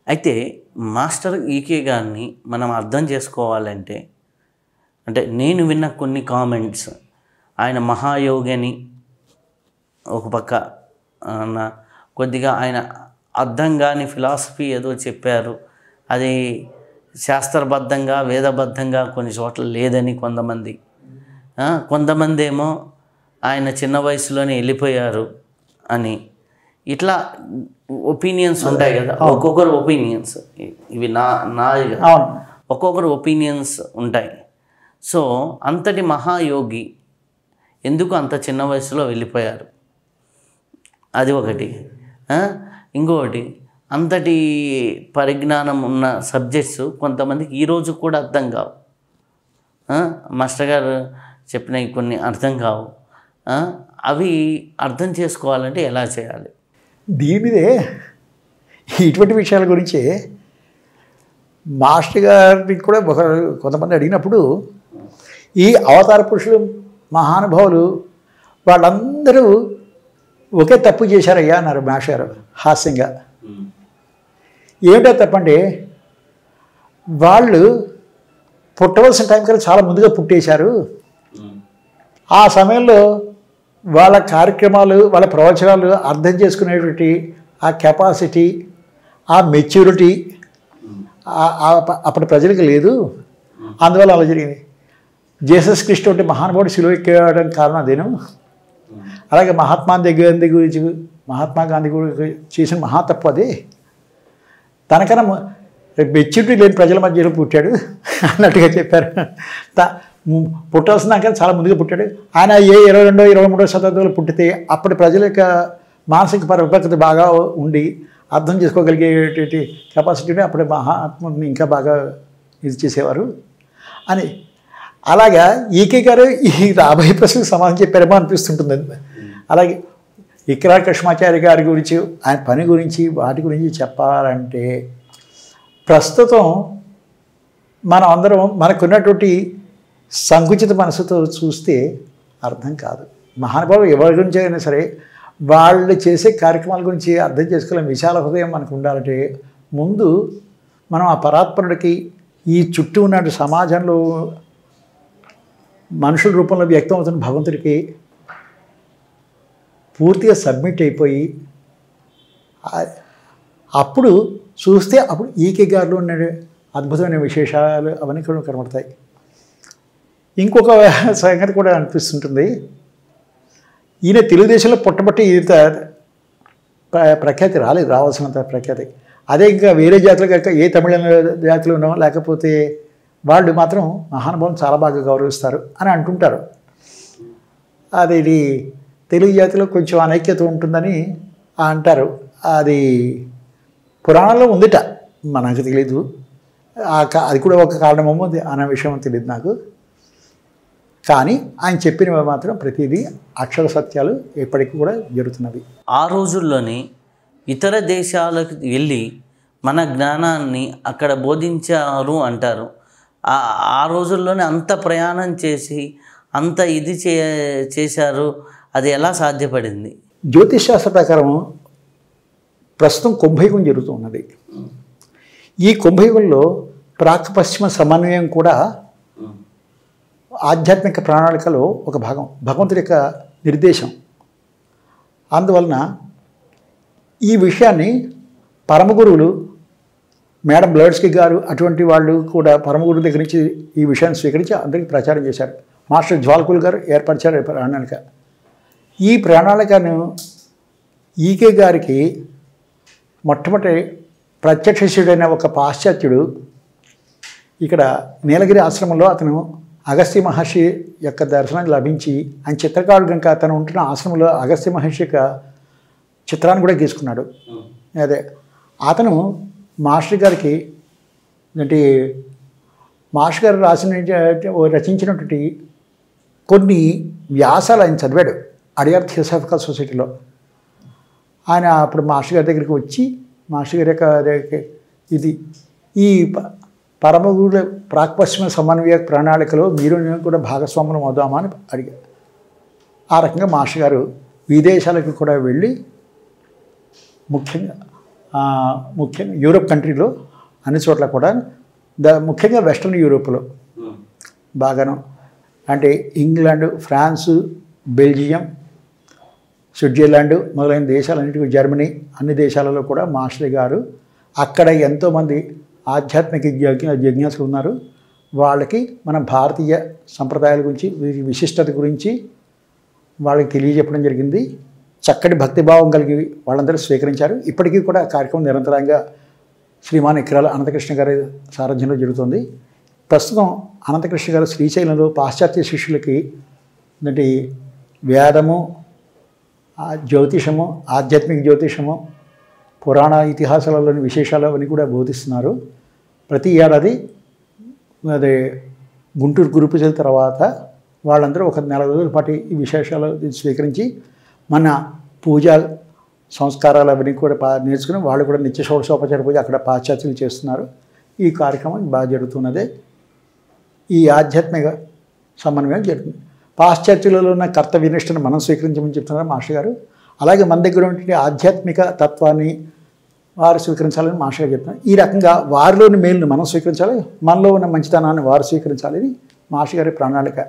అయితే మాస్టర్ ఈకే గారిని మనం అర్థం చేసుకోవాలంటే, అంటే నేను విన్న కొన్ని కామెంట్స్, ఆయన మహాయోగి అని ఒక పక్క కొద్దిగా ఆయన అర్థం కాని ఫిలాసఫీ ఏదో చెప్పారు, అది శాస్త్రబద్ధంగా వేదబద్ధంగా కొన్ని చోట్ల లేదని కొంతమంది ఏమో ఆయన చిన్న వయసులోనే వెళ్ళిపోయారు అని, ఇట్లా ఒపీనియన్స్ ఉంటాయి కదా, ఒక్కొక్కరు ఒపీనియన్స్, ఇవి నా ఒక్కొక్కరు ఒపీనియన్స్ ఉంటాయి. సో అంతటి మహాయోగి ఎందుకు అంత చిన్న వయసులో వెళ్ళిపోయారు, అది ఒకటి. ఇంకొకటి, అంతటి పరిజ్ఞానం ఉన్న సబ్జెక్ట్స్ కొంతమందికి ఈరోజు కూడా అర్థం కావు. మాస్టర్ గారు చెప్పిన కొన్ని అర్థం కావు. అవి అర్థం చేసుకోవాలంటే ఎలా చేయాలి? దీని మీదే ఇటువంటి విషయాల గురించి మాస్టర్ గారికి కూడా కొంతమంది అడిగినప్పుడు, ఈ అవతార పురుషులు మహానుభావులు వాళ్ళందరూ ఒకే తప్పు చేశారయ్యా అన్నారు మాస్టర్ గారు హాస్యంగా. ఏమిటో తప్పండి, వాళ్ళు పుట్టవలసిన టైం కల్లా చాలా ముందుగా పుట్టేశారు. ఆ సమయంలో వాళ్ళ కార్యక్రమాలు, వాళ్ళ ప్రవచనాలు అర్థం చేసుకునేటువంటి ఆ కెపాసిటీ, ఆ మెచ్యూరిటీ అప్పటి ప్రజలకు లేదు. అందువల్ల అలా జరిగింది. జీసస్ క్రిస్ట్ అంటే మహానుభావుడు సిలువ ఎక్కడం కారణం అదేను. అలాగే మహాత్మా గాంధీ గురించి చేసిన మహాతప్పు అది. తనకన్నా మెచ్యూరిటీ లేని ప్రజల మధ్యలో పుట్టాడు అన్నట్టుగా చెప్పారు. పుట్టాల్సిన దానికన్నా చాలా ముందుగా పుట్టాడు. ఆయన 22వ 23వ శతాబ్దంలో పుట్టితే అప్పటి ప్రజల యొక్క మానసిక పరిపక్వత బాగా ఉండి అర్థం చేసుకోగలిగేటువంటి కెపాసిటీని అప్పుడు మహాత్ముని ఇంకా బాగా ఇది చేసేవారు అని. అలాగా ఈకే గారు ఈ రాబోయే ప్రశ్నలకు సమాధానం చెప్పారేమో అనిపిస్తుంటుంది. అలాగే ఇక్రా కృష్ణాచార్య గారి గురించి, ఆయన పని గురించి, వాటి గురించి చెప్పాలంటే ప్రస్తుతం మనం అందరం మనకున్నటువంటి సంకుచిత మనసుతో చూస్తే అర్థం కాదు. మహానుభావులు ఎవరి గురించి అయినా సరే వాళ్ళు చేసే కార్యక్రమాల గురించి అర్థం చేసుకోలేని విశాల హృదయం మనకు ఉండాలంటే ముందు మనం ఆ పరాత్పరుడికి, ఈ చుట్టూ ఉన్న సమాజంలో మనుషుల రూపంలో వ్యక్తం అవుతున్న భగవంతుడికి పూర్తిగా సబ్మిట్ అయిపోయి అప్పుడు చూస్తే అప్పుడు ఈకే గారిలో ఉన్న అద్భుతమైన విశేషాలు అవన్నీ కూడా కనబడతాయి. ఇంకొక సంగతి కూడా అనిపిస్తుంటుంది, ఈయన తెలుగుదేశంలో పుట్టబట్టి ఇంత ప్రఖ్యాతి రావాల్సినంత ప్రఖ్యాతి. అదే ఇంకా వేరే జాతులు కనుక, ఏ తమిళ జాతులు ఉన్నామో లేకపోతే వాళ్ళు మాత్రం మహానుభావులను చాలా బాగా గౌరవిస్తారు అని అంటుంటారు. అది తెలుగు జాతిలో కొంచెం అనైక్యత ఉంటుందని అంటారు. అది పురాణంలో ఉందిట, మనకు తెలీదు. అది కూడా ఒక కారణమేమో అన్న విషయం తెలియదు నాకు. కానీ ఆయన చెప్పినవి మాత్రం ప్రతిదీ అక్షర సత్యాలు ఎప్పటికీ కూడా జరుగుతున్నవి. ఆ రోజుల్లోనే ఇతర దేశాలకు వెళ్ళి మన జ్ఞానాన్ని అక్కడ బోధించారు అంటారు. ఆ రోజుల్లోనే అంత ప్రయాణం చేసి అంత ఇది చేశారు, అది ఎలా సాధ్యపడింది? జ్యోతిష్ శాస్త్ర ప్రకారం ప్రస్తుతం కుంభయుగం జరుగుతున్నది. ఈ కుంభయుగంలో ప్రాక్ పశ్చిమ సమన్వయం కూడా ఆధ్యాత్మిక ప్రణాళికలో ఒక భాగం, భగవంతుడి యొక్క నిర్దేశం. అందువలన ఈ విషయాన్ని పరమగురువులు మేడం బ్లడ్స్కి గారు అటువంటి వాళ్ళు కూడా పరమగురు దగ్గర నుంచి ఈ విషయాన్ని స్వీకరించి అందరికీ ప్రచారం చేశారు. మాస్టర్ జ్వాల్కుల్ గారు ఏర్పరిచారు ప్రణాళిక. ఈ ప్రణాళికను ఈకే గారికి మొట్టమొదటి ప్రత్యక్ష శిష్యుడైన ఒక పాశ్చాత్యుడు ఇక్కడ నీలగిరి ఆశ్రమంలో అతను అగస్త్య మహర్షి యొక్క దర్శనం లభించి, ఆయన చిత్రకారుడు కనుక అతను ఉంటున్న ఆశ్రమంలో అగస్త్య మహర్షి యొక్క చిత్రాన్ని కూడా గీసుకున్నాడు. అదే అతను మాస్టర్ గారికి అంటే మాస్టర్ గారు రచించినటువంటి కొన్ని వ్యాసాలు ఆయన చదివాడు అడియార్ థియోసాఫికల్ సొసైటీలో. ఆయన అప్పుడు మాస్టర్ గారి దగ్గరికి వచ్చి మాస్టర్ గారి యొక్క ఇది ఈ పరమగురుల ప్రాక్పశ్చిమ సమన్వయ ప్రణాళికలో మీరు కూడా భాగస్వాములం అవుదామా అని అడిగారు. ఆ రకంగా మాస్టర్ గారు విదేశాలకు కూడా వెళ్ళి ముఖ్యంగా ముఖ్యంగా యూరోప్ కంట్రీలో అన్ని చోట్ల కూడా ముఖ్యంగా వెస్ట్రన్ యూరోప్లో బాగాను, అంటే ఇంగ్లాండ్, ఫ్రాన్సు, బెల్జియం, స్విట్జర్లాండ్ మొదలైన దేశాలన్నింటికి, జర్మనీ, అన్ని దేశాలలో కూడా మాస్టర్ గారు అక్కడ ఎంతోమంది ఆధ్యాత్మిక జిజ్ఞాసులు ఉన్నారు. వాళ్ళకి మన భారతీయ సంప్రదాయాల గురించి, వీరి విశిష్టత గురించి వాళ్ళకి తెలియజెప్పడం జరిగింది. చక్కటి భక్తిభావం కలిగి వాళ్ళందరూ స్వీకరించారు. ఇప్పటికీ కూడా కార్యక్రమం నిరంతరంగా శ్రీమాన్ ఇక్రాల అనంతకృష్ణ గారి సారథ్యంలో జరుగుతుంది. ప్రస్తుతం అనంతకృష్ణ గారు శ్రీశైలంలో పాశ్చాత్య శిష్యులకి అంటే వేదము, జ్యోతిషము, ఆధ్యాత్మిక జ్యోతిషము, పురాణ ఇతిహాసాలలోని విశేషాలు అవన్నీ కూడా బోధిస్తున్నారు. ప్రతి ఏడాది అదే గుంటూరు గురు పూజల తర్వాత వాళ్ళందరూ ఒక నెల రోజుల పాటు ఈ విశేషాలు స్వీకరించి మన పూజా సంస్కారాలు అవన్నీ కూడా నేర్చుకుని వాళ్ళు కూడా నిత్య షోడశోపచార పూజ అక్కడ పాశ్చాత్యులు చేస్తున్నారు. ఈ కార్యక్రమం బాగా జరుగుతున్నదే. ఈ ఆధ్యాత్మిక సమన్వయం జరుగుతుంది. పాశ్చాత్యులలో ఉన్న కర్తవ్య నిష్టను మనం స్వీకరించమని చెప్తున్నారు మాస్టర్ గారు. అలాగే మన దగ్గర ఉన్నటువంటి ఆధ్యాత్మిక తత్వాన్ని వారు స్వీకరించాలని మాస్టర్ గారు చెప్తున్నారు. ఈ రకంగా వారిలోని మేలును మనం స్వీకరించాలి, మనలో ఉన్న మంచితనాన్ని వారు స్వీకరించాలని మాస్టర్ గారి ప్రణాళిక.